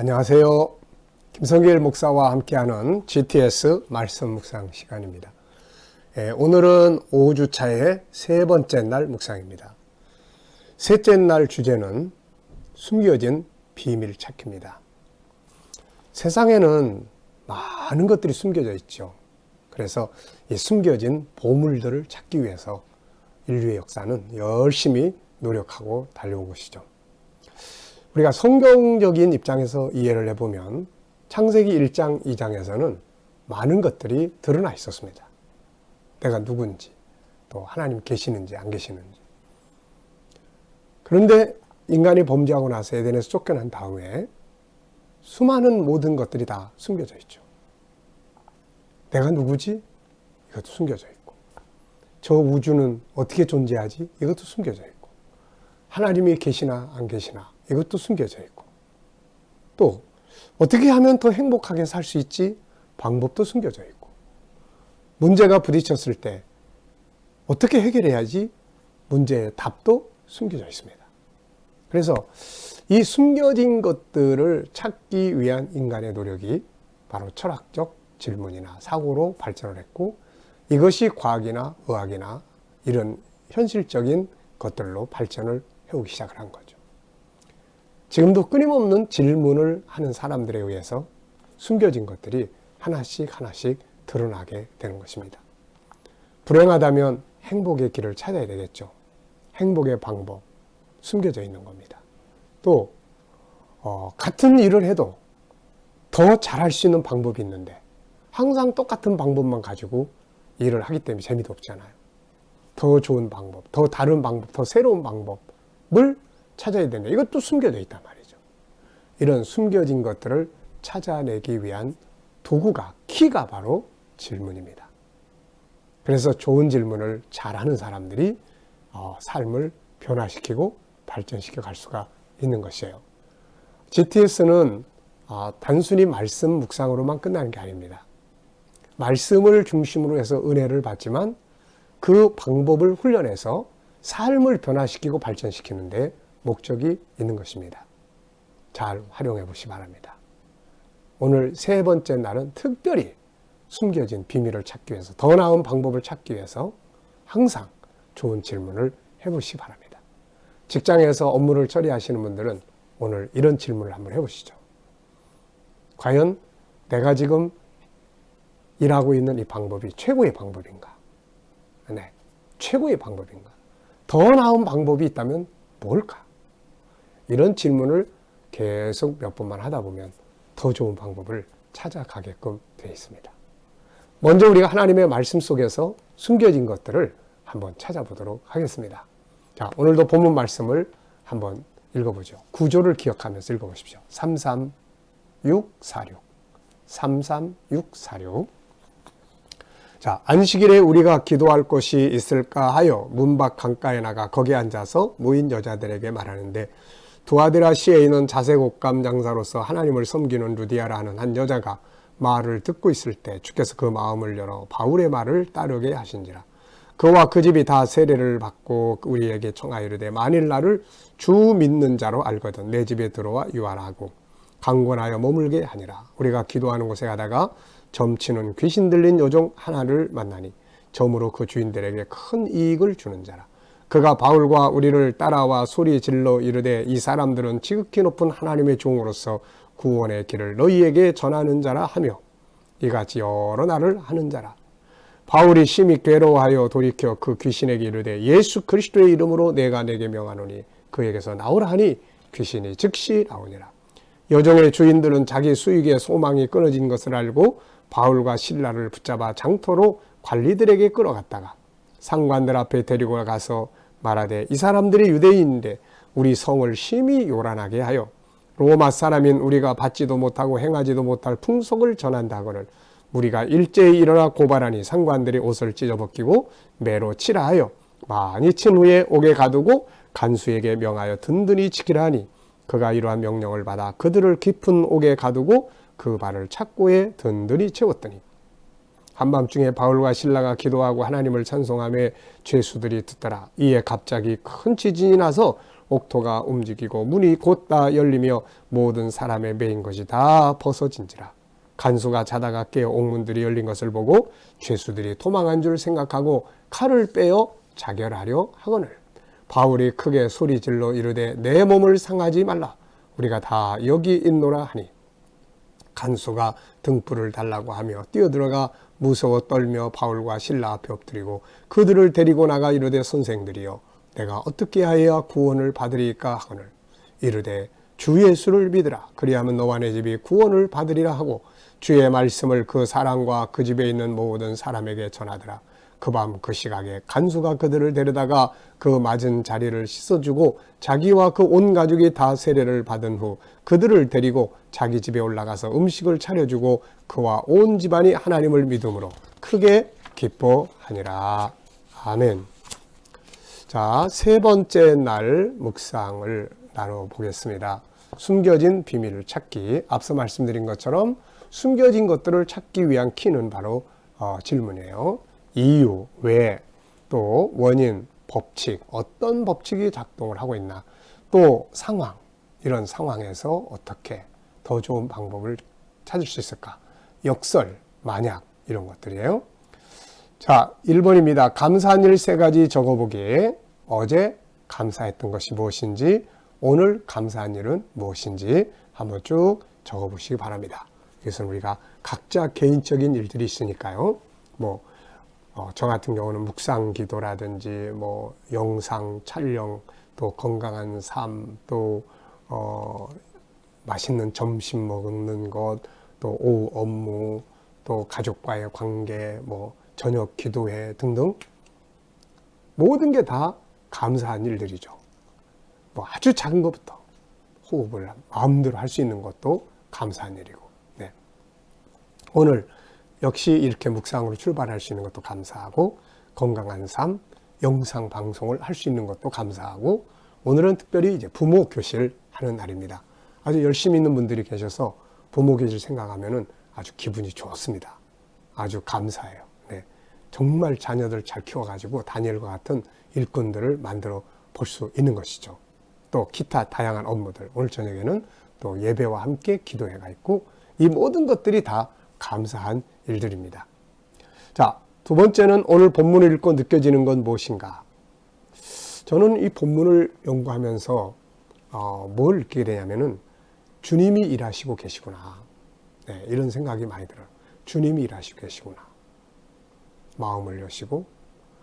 안녕하세요. 김성길 목사와 함께하는 GTS 말씀 묵상 시간입니다. 오늘은 5주차의 세 번째 날 묵상입니다. 셋째 날 주제는 숨겨진 비밀 찾기입니다. 세상에는 많은 것들이 숨겨져 있죠. 그래서 이 숨겨진 보물들을 찾기 위해서 인류의 역사는 열심히 노력하고 달려온 것이죠. 우리가 성경적인 입장에서 이해를 해보면 창세기 1장, 2장에서는 많은 것들이 드러나 있었습니다. 내가 누군지, 또 하나님 계시는지 안 계시는지. 그런데 인간이 범죄하고 나서 에덴에서 쫓겨난 다음에 수많은 모든 것들이 다 숨겨져 있죠. 내가 누구지? 이것도 숨겨져 있고, 저 우주는 어떻게 존재하지? 이것도 숨겨져 있고, 하나님이 계시나 안 계시나 이것도 숨겨져 있고, 또 어떻게 하면 더 행복하게 살 수 있지? 방법도 숨겨져 있고, 문제가 부딪혔을 때 어떻게 해결해야지? 문제의 답도 숨겨져 있습니다. 그래서 이 숨겨진 것들을 찾기 위한 인간의 노력이 바로 철학적 질문이나 사고로 발전을 했고, 이것이 과학이나 의학이나 이런 현실적인 것들로 발전을 해오기 시작을 한 거죠. 지금도 끊임없는 질문을 하는 사람들에 의해서 숨겨진 것들이 하나씩 드러나게 되는 것입니다. 불행하다면 행복의 길을 찾아야 되겠죠. 행복의 방법, 숨겨져 있는 겁니다. 또 같은 일을 해도 더 잘할 수 있는 방법이 있는데 항상 똑같은 방법만 가지고 일을 하기 때문에 재미도 없잖아요. 더 좋은 방법, 더 다른 방법, 더 새로운 방법을 찾아야 된다. 이것도 숨겨져 있단 말이죠. 이런 숨겨진 것들을 찾아내기 위한 도구가, 키가 바로 질문입니다. 그래서 좋은 질문을 잘하는 사람들이 삶을 변화시키고 발전시켜 갈 수가 있는 것이에요. GTS는 단순히 말씀 묵상으로만 끝나는 게 아닙니다. 말씀을 중심으로 해서 은혜를 받지만 그 방법을 훈련해서 삶을 변화시키고 발전시키는데 목적이 있는 것입니다. 잘 활용해 보시기 바랍니다. 오늘 세 번째 날은 특별히 숨겨진 비밀을 찾기 위해서, 더 나은 방법을 찾기 위해서 항상 좋은 질문을 해보시기 바랍니다. 직장에서 업무를 처리하시는 분들은 오늘 이런 질문을 한번 해보시죠. 과연 내가 지금 일하고 있는 이 방법이 최고의 방법인가? 네, 최고의 방법인가? 더 나은 방법이 있다면 뭘까? 이런 질문을 계속 몇 번만 하다 보면 더 좋은 방법을 찾아가게끔 되어 있습니다. 먼저 우리가 하나님의 말씀 속에서 숨겨진 것들을 한번 찾아보도록 하겠습니다. 자, 오늘도 본문 말씀을 한번 읽어보죠. 구조를 기억하면서 읽어보십시오. 33646. 33646. 자, 안식일에 우리가 기도할 곳이 있을까 하여 문 밖 강가에 나가 거기에 앉아서 모인 여자들에게 말하는데, 두아드라 시에 있는 자색옷감 장사로서 하나님을 섬기는 루디아라 하는 한 여자가 말을 듣고 있을 때 주께서 그 마음을 열어 바울의 말을 따르게 하신지라. 그와 그 집이 다 세례를 받고 우리에게 청하여 이르되, 만일 나를 주 믿는 자로 알거든 내 집에 들어와 유하라고 강권하여 머물게 하니라. 우리가 기도하는 곳에 가다가 점치는 귀신 들린 여종 하나를 만나니 점으로 그 주인들에게 큰 이익을 주는 자라. 그가 바울과 우리를 따라와 소리 질러 이르되, 이 사람들은 지극히 높은 하나님의 종으로서 구원의 길을 너희에게 전하는 자라 하며 이같이 여러 날을 하는 자라. 바울이 심히 괴로워하여 돌이켜 그 귀신에게 이르되, 예수 그리스도의 이름으로 내가 내게 명하노니 그에게서 나오라 하니 귀신이 즉시 나오니라. 여종의 주인들은 자기 수익의 소망이 끊어진 것을 알고 바울과 실라를 붙잡아 장터로 관리들에게 끌어갔다가 상관들 앞에 데리고 가서 말하되, 이 사람들이 유대인인데 우리 성을 심히 요란하게 하여 로마 사람인 우리가 받지도 못하고 행하지도 못할 풍속을 전한다거늘 우리가 일제히 일어나 고발하니 상관들이 옷을 찢어벗기고 매로 치라 하여 많이 친 후에 옥에 가두고 간수에게 명하여 든든히 지키라 하니, 그가 이러한 명령을 받아 그들을 깊은 옥에 가두고 그 발을 착고에 든든히 채웠더니, 한밤중에 바울과 실라가 기도하고 하나님을 찬송하며 죄수들이 듣더라. 이에 갑자기 큰 지진이 나서 옥토가 움직이고 문이 곧다 열리며 모든 사람의 매인 것이 다 벗어진지라. 간수가 자다가 깨어 옥문들이 열린 것을 보고 죄수들이 도망한 줄 생각하고 칼을 빼어 자결하려 하거늘 바울이 크게 소리질러 이르되 내 몸을 상하지 말라. 우리가 다 여기 있노라 하니 간수가 등불을 달라고 하며 뛰어들어가 무서워 떨며 바울과 실라 앞에 엎드리고 그들을 데리고 나가 이르되 선생들이여 내가 어떻게 하여야 구원을 받으리까 하거늘 이르되 주 예수를 믿으라. 그리하면 너와 내 집이 구원을 받으리라 하고 주의 말씀을 그 사람과 그 집에 있는 모든 사람에게 전하더라. 그 밤 그 시각에 간수가 그들을 데려다가 그 맞은 자리를 씻어주고 자기와 그 온 가족이 다 세례를 받은 후 그들을 데리고 자기 집에 올라가서 음식을 차려주고 그와 온 집안이 하나님을 믿음으로 크게 기뻐하니라. 아멘. 자, 세 번째 날 묵상을 나눠보겠습니다. 숨겨진 비밀을 찾기. 앞서 말씀드린 것처럼 숨겨진 것들을 찾기 위한 키는 바로 질문이에요. 이유, 왜, 또 원인, 법칙, 어떤 법칙이 작동을 하고 있나, 또 상황, 이런 상황에서 어떻게 더 좋은 방법을 찾을 수 있을까, 역설, 만약, 이런 것들이에요. 자, 1번입니다. 감사한 일 3가지 적어보기. 어제 감사했던 것이 무엇인지, 오늘 감사한 일은 무엇인지 한번 쭉 적어보시기 바랍니다. 이것은 우리가 각자 개인적인 일들이 있으니까요. 저 같은 경우는 묵상 기도라든지 영상 촬영, 또 건강한 삶, 또 맛있는 점심 먹는 것, 또 오후 업무, 또 가족과의 관계, 저녁 기도회 등등 모든 게 다 감사한 일들이죠. 아주 작은 것부터 호흡을 마음대로 할 수 있는 것도 감사한 일이고, 네. 오늘 역시 이렇게 묵상으로 출발할 수 있는 것도 감사하고, 건강한 삶, 영상 방송을 할 수 있는 것도 감사하고, 오늘은 특별히 이제 부모 교실 하는 날입니다. 아주 열심히 있는 분들이 계셔서 부모 교실 생각하면은 아주 기분이 좋습니다. 아주 감사해요. 네. 정말 자녀들 잘 키워가지고 다니엘과 같은 일꾼들을 만들어 볼 수 있는 것이죠. 또 기타 다양한 업무들, 오늘 저녁에는 또 예배와 함께 기도회가 있고, 이 모든 것들이 다 감사한 일들입니다. 자, 두 번째는 오늘 본문을 읽고 느껴지는 건 무엇인가? 저는 이 본문을 연구하면서 뭘 느끼게 되냐면은 주님이 일하시고 계시구나. 네, 이런 생각이 많이 들어요. 주님이 일하시고 계시구나. 마음을 여시고,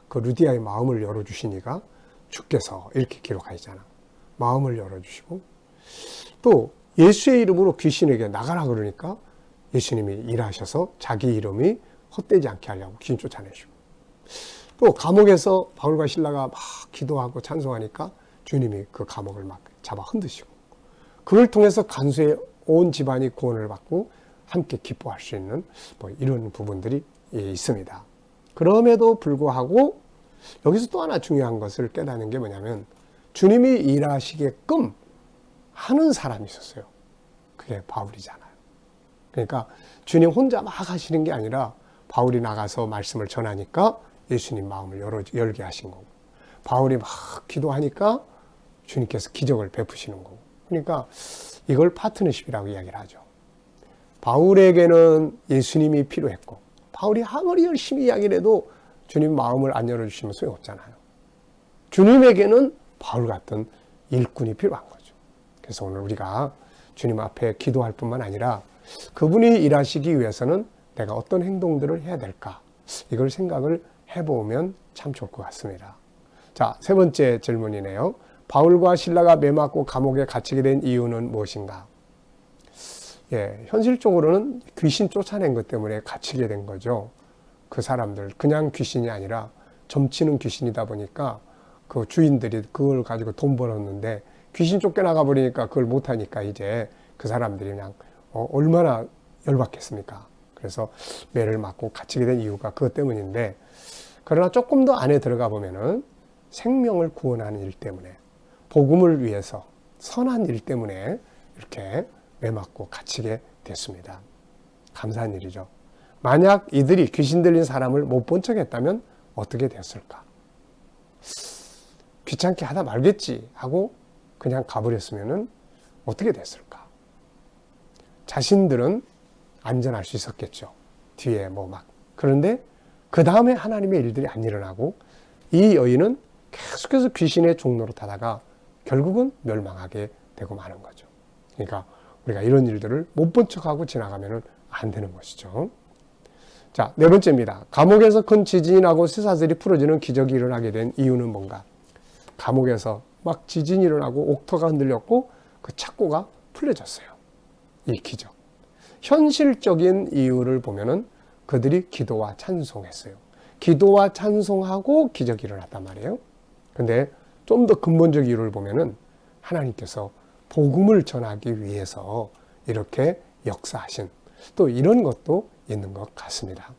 그 루디아의 마음을 열어주시니까 주께서 이렇게 기록하시잖아. 마음을 열어주시고, 또 예수의 이름으로 귀신에게 나가라 그러니까 예수님이 일하셔서 자기 이름이 헛되지 않게 하려고 귀신 쫓아내시고, 또 감옥에서 바울과 실라가 막 기도하고 찬송하니까 주님이 그 감옥을 막 잡아 흔드시고, 그걸 통해서 간수의 온 집안이 구원을 받고 함께 기뻐할 수 있는 이런 부분들이 있습니다. 그럼에도 불구하고 여기서 또 하나 중요한 것을 깨닫는 게 뭐냐면, 주님이 일하시게끔 하는 사람이 있었어요. 그게 바울이잖아요. 그러니까 주님 혼자 막 하시는 게 아니라 바울이 나가서 말씀을 전하니까 예수님 마음을 열게 하신 거고, 바울이 막 기도하니까 주님께서 기적을 베푸시는 거고, 그러니까 이걸 파트너십이라고 이야기를 하죠. 바울에게는 예수님이 필요했고, 바울이 아무리 열심히 이야기를 해도 주님 마음을 안 열어주시면 소용없잖아요. 주님에게는 바울 같은 일꾼이 필요한 거죠. 그래서 오늘 우리가 주님 앞에 기도할 뿐만 아니라 그분이 일하시기 위해서는 내가 어떤 행동들을 해야 될까, 이걸 생각을 해보면 참 좋을 것 같습니다. 자, 세 번째 질문이네요. 바울과 실라가 매맞고 감옥에 갇히게 된 이유는 무엇인가? 현실적으로는 귀신 쫓아낸 것 때문에 갇히게 된 거죠. 그 사람들, 그냥 귀신이 아니라 점치는 귀신이다 보니까 그 주인들이 그걸 가지고 돈 벌었는데 귀신 쫓겨나가 버리니까 그걸 못하니까 이제 그 사람들이 그냥 얼마나 열받겠습니까? 그래서 매를 맞고 갇히게 된 이유가 그것 때문인데, 그러나 조금 더 안에 들어가 보면은 생명을 구원하는 일 때문에, 복음을 위해서 선한 일 때문에 이렇게 매 맞고 갇히게 됐습니다. 감사한 일이죠. 만약 이들이 귀신 들린 사람을 못 본 척 했다면 어떻게 됐을까? 귀찮게 하다 말겠지 하고 그냥 가버렸으면 어떻게 됐을까? 자신들은 안전할 수 있었겠죠. 뒤에 뭐 막. 그런데 그 다음에 하나님의 일들이 안 일어나고 이 여인은 계속해서 귀신의 종로로 타다가 결국은 멸망하게 되고 마는 거죠. 그러니까 우리가 이런 일들을 못 본 척하고 지나가면 안 되는 것이죠. 자, 네 번째입니다. 감옥에서 큰 지진이 나고 쇠사슬이 풀어지는 기적이 일어나게 된 이유는 뭔가? 감옥에서 막 지진이 일어나고 옥토가 흔들렸고 그 착고가 풀려졌어요. 이 기적. 현실적인 이유를 보면은 그들이 기도와 찬송했어요. 기도와 찬송하고 기적이 일어났단 말이에요. 근데 좀 더 근본적 이유를 보면은 하나님께서 복음을 전하기 위해서 이렇게 역사하신 또 이런 것도 있는 것 같습니다.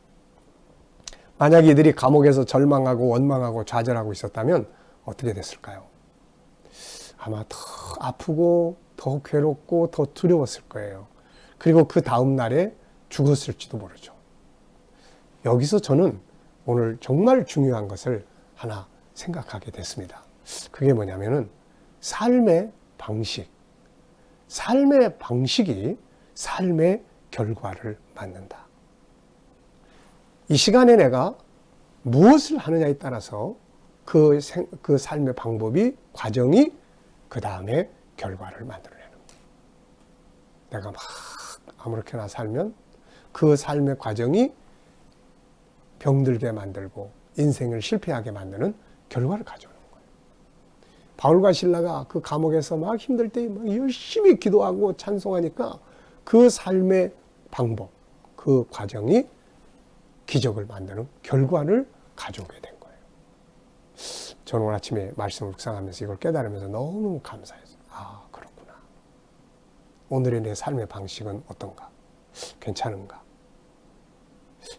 만약 이들이 감옥에서 절망하고 원망하고 좌절하고 있었다면 어떻게 됐을까요? 아마 더 아프고 더 괴롭고 더 두려웠을 거예요. 그리고 그 다음 날에 죽었을지도 모르죠. 여기서 저는 오늘 정말 중요한 것을 하나 생각하게 됐습니다. 그게 뭐냐면은 삶의 방식. 삶의 방식이 삶의 결과를 만든다. 이 시간에 내가 무엇을 하느냐에 따라서 그 삶의 방법이, 과정이 그 다음에 결과를 만들어내는 거예요. 내가 막 아무렇게나 살면 그 삶의 과정이 병들게 만들고 인생을 실패하게 만드는 결과를 가져오는 거예요. 바울과 실라가 그 감옥에서 막 힘들 때 막 열심히 기도하고 찬송하니까 그 삶의 방법, 그 과정이 기적을 만드는 결과를 가져오게 된 거예요. 저는 오늘 아침에 말씀을 묵상하면서 이걸 깨달으면서 너무 감사했어요. 아, 그렇구나. 오늘의 내 삶의 방식은 어떤가? 괜찮은가?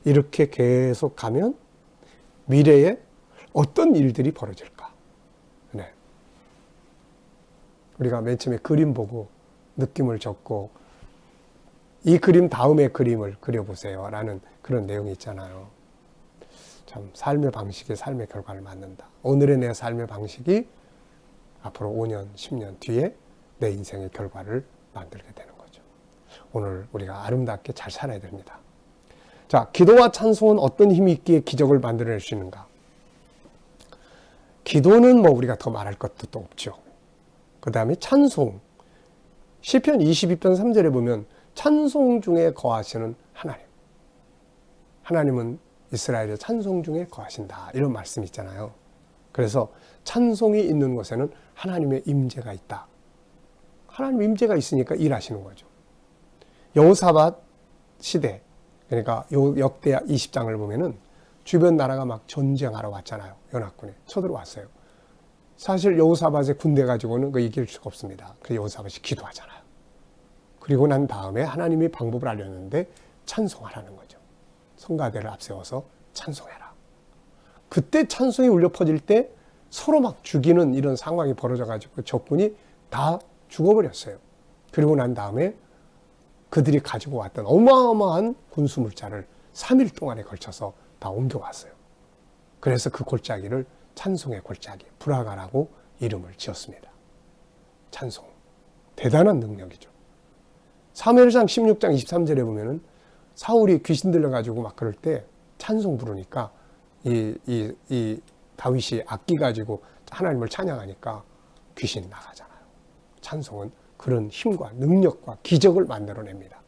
이렇게 계속 가면 미래에 어떤 일들이 벌어질까? 네. 우리가 맨 처음에 그림 보고 느낌을 적고 이 그림 다음의 그림을 그려보세요 라는 그런 내용이 있잖아요. 참 삶의 방식이 삶의 결과를 만든다. 오늘의 내 삶의 방식이 앞으로 5년, 10년 뒤에 내 인생의 결과를 만들게 되는 거죠. 오늘 우리가 아름답게 잘 살아야 됩니다. 자, 기도와 찬송은 어떤 힘이 있기에 기적을 만들어낼 수 있는가? 기도는 뭐 우리가 더 말할 것도 또 없죠. 그 다음에 찬송. 시편 22편 3절에 보면 찬송 중에 거하시는 하나님. 하나님은 이스라엘의 찬송 중에 거하신다. 이런 말씀이 있잖아요. 그래서 찬송이 있는 곳에는 하나님의 임재가 있다. 하나님의 임재가 있으니까 일하시는 거죠. 여호사밧 시대, 그러니까 역대하 20장을 보면은 주변 나라가 막 전쟁하러 왔잖아요. 연합군에 쳐들어왔어요. 사실 여호사밧의 군대 가지고는 그 이길 수가 없습니다. 그 여호사밧이 기도하잖아요. 그리고 난 다음에 하나님이 방법을 알렸는데 찬송하라는 거죠. 성가대를 앞세워서 찬송해라. 그때 찬송이 울려 퍼질 때 서로 막 죽이는 이런 상황이 벌어져가지고 적군이 다 죽어버렸어요. 그리고 난 다음에 그들이 가지고 왔던 어마어마한 군수물자를 3일 동안에 걸쳐서 다 옮겨왔어요. 그래서 그 골짜기를 찬송의 골짜기, 브라가라고 이름을 지었습니다. 찬송. 대단한 능력이죠. 사무엘상 16장 23절에 보면은 사울이 귀신 들려가지고 막 그럴 때 찬송 부르니까 이 다윗이 악기 가지고 하나님을 찬양하니까 귀신 나가잖아요. 찬송은 그런 힘과 능력과 기적을 만들어냅니다.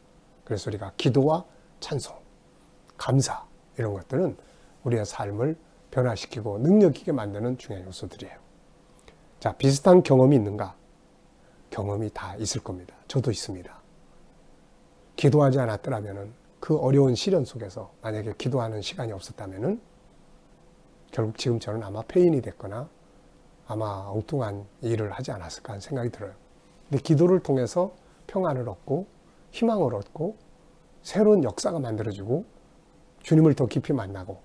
그래서 우리가 기도와 찬송, 감사 이런 것들은 우리의 삶을 변화시키고 능력 있게 만드는 중요한 요소들이에요. 자, 비슷한 경험이 있는가? 경험이 다 있을 겁니다. 저도 있습니다. 기도하지 않았더라면은 그 어려운 시련 속에서 만약에 기도하는 시간이 없었다면은 결국 지금처럼 아마 폐인이 됐거나 아마 엉뚱한 일을 하지 않았을까 하는 생각이 들어요. 근데 기도를 통해서 평안을 얻고 희망을 얻고 새로운 역사가 만들어지고 주님을 더 깊이 만나고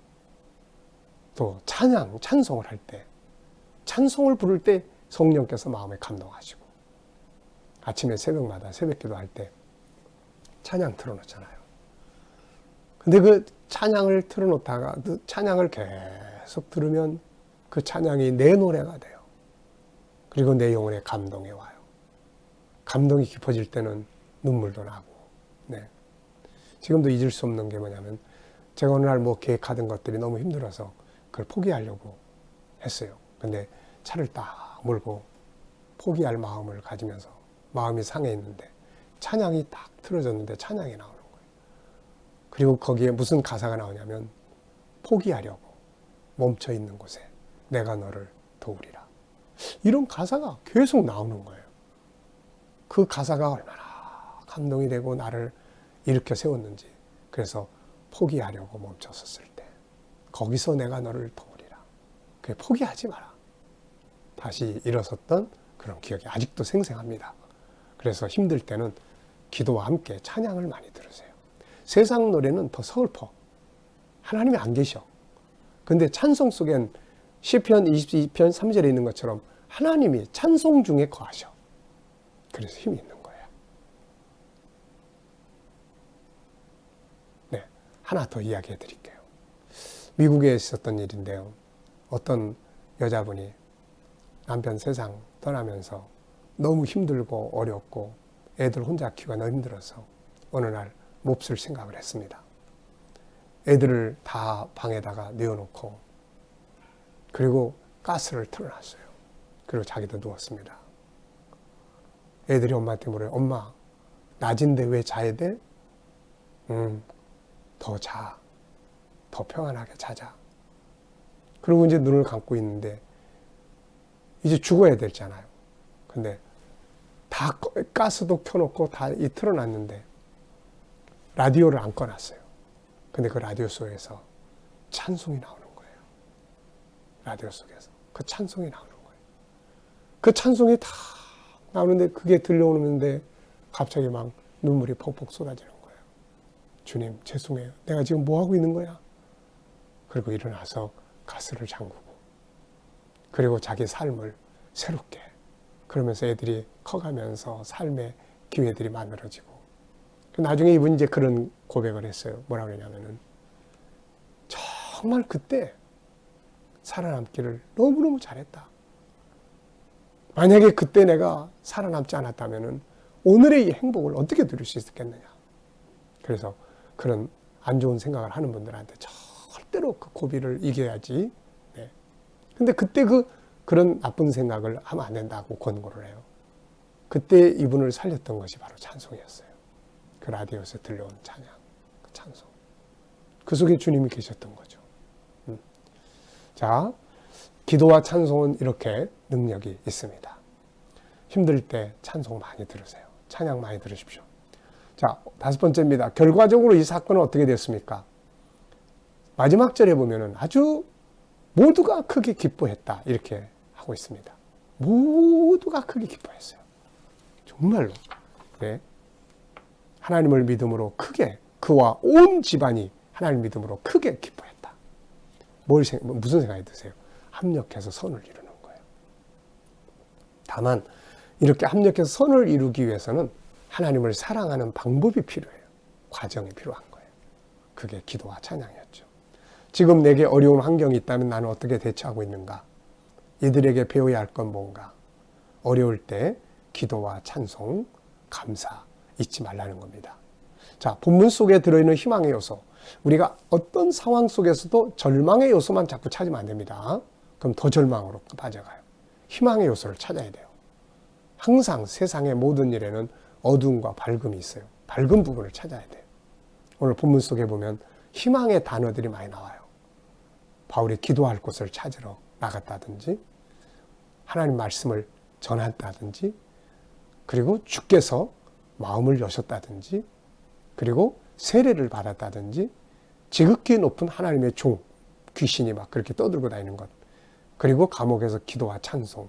또 찬송을 할 때, 찬송을 부를 때 성령께서 마음에 감동하시고 아침에 새벽마다 새벽 기도할 때 찬양 틀어놓잖아요. 근데 그 찬양을 틀어놓다가 그 찬양을 계속 들으면 그 찬양이 내 노래가 돼요. 그리고 내 영혼에 감동이 와요. 감동이 깊어질 때는 눈물도 나고. 네. 지금도 잊을 수 없는 게 뭐냐면 제가 어느 날 뭐 계획하던 것들이 너무 힘들어서 그걸 포기하려고 했어요. 근데 차를 딱 몰고 포기할 마음을 가지면서 마음이 상해 있는데 찬양이 딱 틀어졌는데 찬양이 나오는 거예요. 그리고 거기에 무슨 가사가 나오냐면 포기하려고 멈춰 있는 곳에 내가 너를 도우리라. 이런 가사가 계속 나오는 거예요. 그 가사가 얼마나 감동이 되고 나를 일으켜 세웠는지. 그래서 포기하려고 멈춰섰을 때 거기서 내가 너를 도우리라. 그게 포기하지 마라. 다시 일어섰던 그런 기억이 아직도 생생합니다. 그래서 힘들 때는 기도와 함께 찬양을 많이 들으세요. 세상 노래는 더 서글퍼. 하나님이 안 계셔. 근데 찬송 속엔 시편 22편 3절에 있는 것처럼 하나님이 찬송 중에 거하셔. 그래서 힘이 있는 거예요. 네, 하나 더 이야기해 드릴게요. 미국에 있었던 일인데요. 어떤 여자분이 남편 세상 떠나면서 너무 힘들고 어렵고 애들 혼자 키우기가 너무 힘들어서 어느 날 몹쓸 생각을 했습니다. 애들을 다 방에다가 내어놓고 그리고 가스를 틀어놨어요. 그리고 자기도 누웠습니다. 애들이 엄마한테 물어요. 엄마, 낮인데 왜 자야 돼? 더 자. 더 평안하게 자자. 그리고 이제 눈을 감고 있는데 이제 죽어야 되잖아요. 근데 다 가스도 켜놓고 다 틀어놨는데 라디오를 안 꺼놨어요. 근데 그 라디오 속에서 찬송이 나오는 거예요. 라디오 속에서. 그 찬송이 나오는 거예요. 그 찬송이 다 나오는데 그게 들려오는데 갑자기 막 눈물이 폭폭 쏟아지는 거예요. 주님, 죄송해요. 내가 지금 뭐 하고 있는 거야? 그리고 일어나서 가스를 잠그고 그리고 자기 삶을 새롭게 그러면서 애들이 커가면서 삶의 기회들이 만들어지고 나중에 이분이 이제 그런 고백을 했어요. 뭐라 그러냐면은 정말 그때 살아남기를 너무너무 잘했다. 만약에 그때 내가 살아남지 않았다면은 오늘의 이 행복을 어떻게 누릴 수 있었겠느냐. 그래서 그런 안 좋은 생각을 하는 분들한테 절대로 그 고비를 이겨야지. 네. 근데 그때 그런 나쁜 생각을 하면 안 된다고 권고를 해요. 그때 이분을 살렸던 것이 바로 찬송이었어요. 그 라디오에서 들려온 찬양, 그 찬송. 그 속에 주님이 계셨던 거죠. 자, 기도와 찬송은 이렇게 능력이 있습니다. 힘들 때 찬송 많이 들으세요. 찬양 많이 들으십시오. 자, 5번째입니다. 결과적으로 이 사건은 어떻게 됐습니까? 마지막 절에 보면은 아주 모두가 크게 기뻐했다. 이렇게 하고 있습니다. 모두가 크게 기뻐했어요. 정말로. 네. 하나님을 믿음으로 크게, 그와 온 집안이 하나님을 믿음으로 크게 기뻐했다. 무슨 생각이 드세요? 합력해서 선을 이루는 거예요. 다만 이렇게 합력해서 선을 이루기 위해서는 하나님을 사랑하는 방법이 필요해요. 과정이 필요한 거예요. 그게 기도와 찬양이었죠. 지금 내게 어려운 환경이 있다면 나는 어떻게 대처하고 있는가? 이들에게 배워야 할 건 뭔가? 어려울 때 기도와 찬송, 감사 잊지 말라는 겁니다. 자, 본문 속에 들어있는 희망의 요소. 우리가 어떤 상황 속에서도 절망의 요소만 자꾸 찾으면 안 됩니다. 그럼 더 절망으로 빠져가요. 희망의 요소를 찾아야 돼요. 항상 세상의 모든 일에는 어두움과 밝음이 있어요. 밝은 부분을 찾아야 돼요. 오늘 본문 속에 보면 희망의 단어들이 많이 나와요. 바울이 기도할 곳을 찾으러 나갔다든지 하나님 말씀을 전한다든지 그리고 주께서 마음을 여셨다든지 그리고 세례를 받았다든지 지극히 높은 하나님의 종 귀신이 막 그렇게 떠들고 다니는 것 그리고 감옥에서 기도와 찬송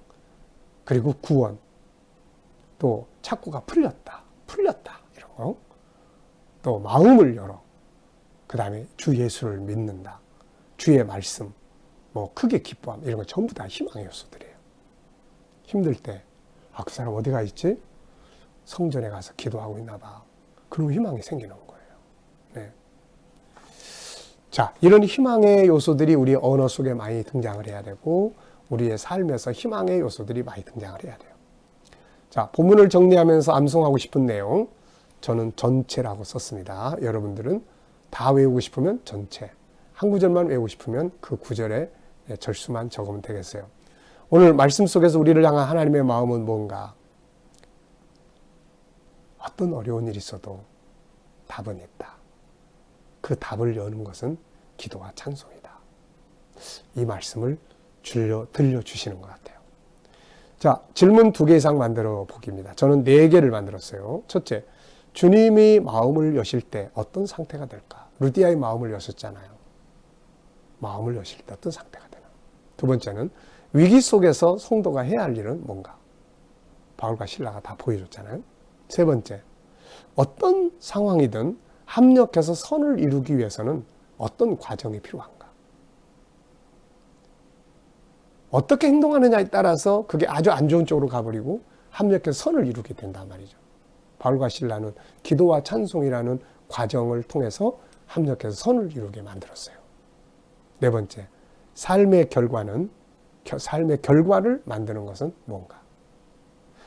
그리고 구원 또 착고가 풀렸다 이런 거 또 마음을 열어 그 다음에 주 예수를 믿는다 주의 말씀 뭐 크게 기뻐함 이런 거 전부 다 희망의 요소들이에요. 힘들 때 그 사람 어디가 있지? 성전에 가서 기도하고 있나 봐. 그럼 희망이 생기는 거예요. 네. 자, 이런 희망의 요소들이 우리 언어 속에 많이 등장을 해야 되고 우리의 삶에서 희망의 요소들이 많이 등장을 해야 돼요. 자, 본문을 정리하면서 암송하고 싶은 내용, 저는 전체라고 썼습니다. 여러분들은 다 외우고 싶으면 전체, 한 구절만 외우고 싶으면 그 구절의 절수만 적으면 되겠어요. 오늘 말씀 속에서 우리를 향한 하나님의 마음은 뭔가? 어떤 어려운 일이 있어도 답은 있다. 그 답을 여는 것은 기도와 찬송이다. 이 말씀을 들려주시는 것 같아요. 자, 질문 2개 이상 만들어 보기입니다. 저는 4개를 만들었어요. 첫째, 주님이 마음을 여실 때 어떤 상태가 될까? 루디아의 마음을 여셨잖아요. 마음을 여실 때 어떤 상태가 되나? 두 번째는 위기 속에서 성도가 해야 할 일은 뭔가? 바울과 실라가 다 보여줬잖아요. 세 번째, 어떤 상황이든 합력해서 선을 이루기 위해서는 어떤 과정이 필요한가? 어떻게 행동하느냐에 따라서 그게 아주 안 좋은 쪽으로 가버리고 합력해서 선을 이루게 된단 말이죠. 바울과 실라는 기도와 찬송이라는 과정을 통해서 합력해서 선을 이루게 만들었어요. 네 번째, 삶의 결과를 만드는 것은 뭔가?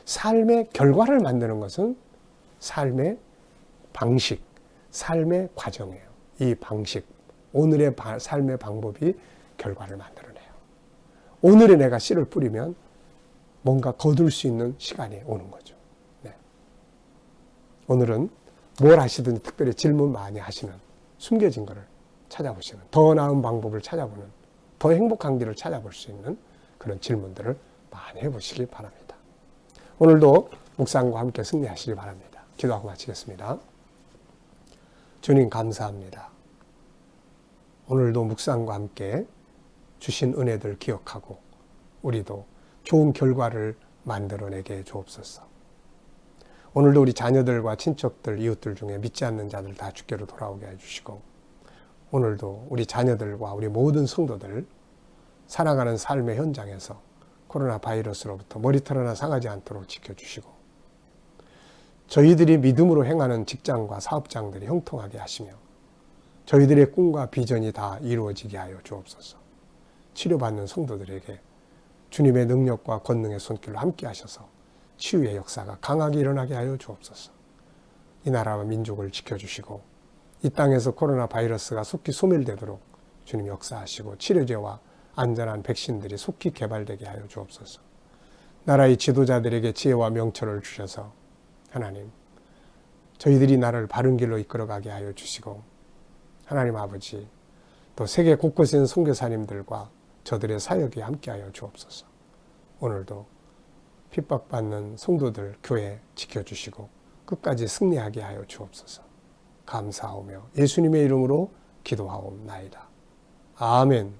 삶의 결과를 만드는 것은 삶의 방식, 삶의 과정이에요. 이 방식, 오늘의 삶의 방법이 결과를 만들어내요. 오늘의 내가 씨를 뿌리면 뭔가 거둘 수 있는 시간이 오는 거죠. 네. 오늘은 뭘 하시든지 특별히 질문 많이 하시는, 숨겨진 것을 찾아보시는, 더 나은 방법을 찾아보는, 더 행복한 길을 찾아볼 수 있는 그런 질문들을 많이 해보시기 바랍니다. 오늘도 묵상과 함께 승리하시기 바랍니다. 기도하고 마치겠습니다. 주님 감사합니다. 오늘도 묵상과 함께 주신 은혜들 기억하고 우리도 좋은 결과를 만들어내게 주옵소서. 오늘도 우리 자녀들과 친척들, 이웃들 중에 믿지 않는 자들 다 주께로 돌아오게 해주시고, 오늘도 우리 자녀들과 우리 모든 성도들 살아가는 삶의 현장에서 코로나 바이러스로부터 머리털 하나 상하지 않도록 지켜주시고, 저희들이 믿음으로 행하는 직장과 사업장들이 형통하게 하시며 저희들의 꿈과 비전이 다 이루어지게 하여 주옵소서. 치료받는 성도들에게 주님의 능력과 권능의 손길로 함께 하셔서 치유의 역사가 강하게 일어나게 하여 주옵소서. 이 나라와 민족을 지켜주시고 이 땅에서 코로나 바이러스가 속히 소멸되도록 주님 역사하시고 치료제와 안전한 백신들이 속히 개발되게 하여 주옵소서. 나라의 지도자들에게 지혜와 명철을 주셔서 하나님, 저희들이 나라를 바른 길로 이끌어가게 하여 주시고, 하나님 아버지, 또 세계 곳곳에 있는 선교사님들과 저들의 사역에 함께하여 주옵소서. 오늘도 핍박받는 성도들 교회 지켜주시고 끝까지 승리하게 하여 주옵소서. 감사하오며 예수님의 이름으로 기도하옵나이다. 아멘.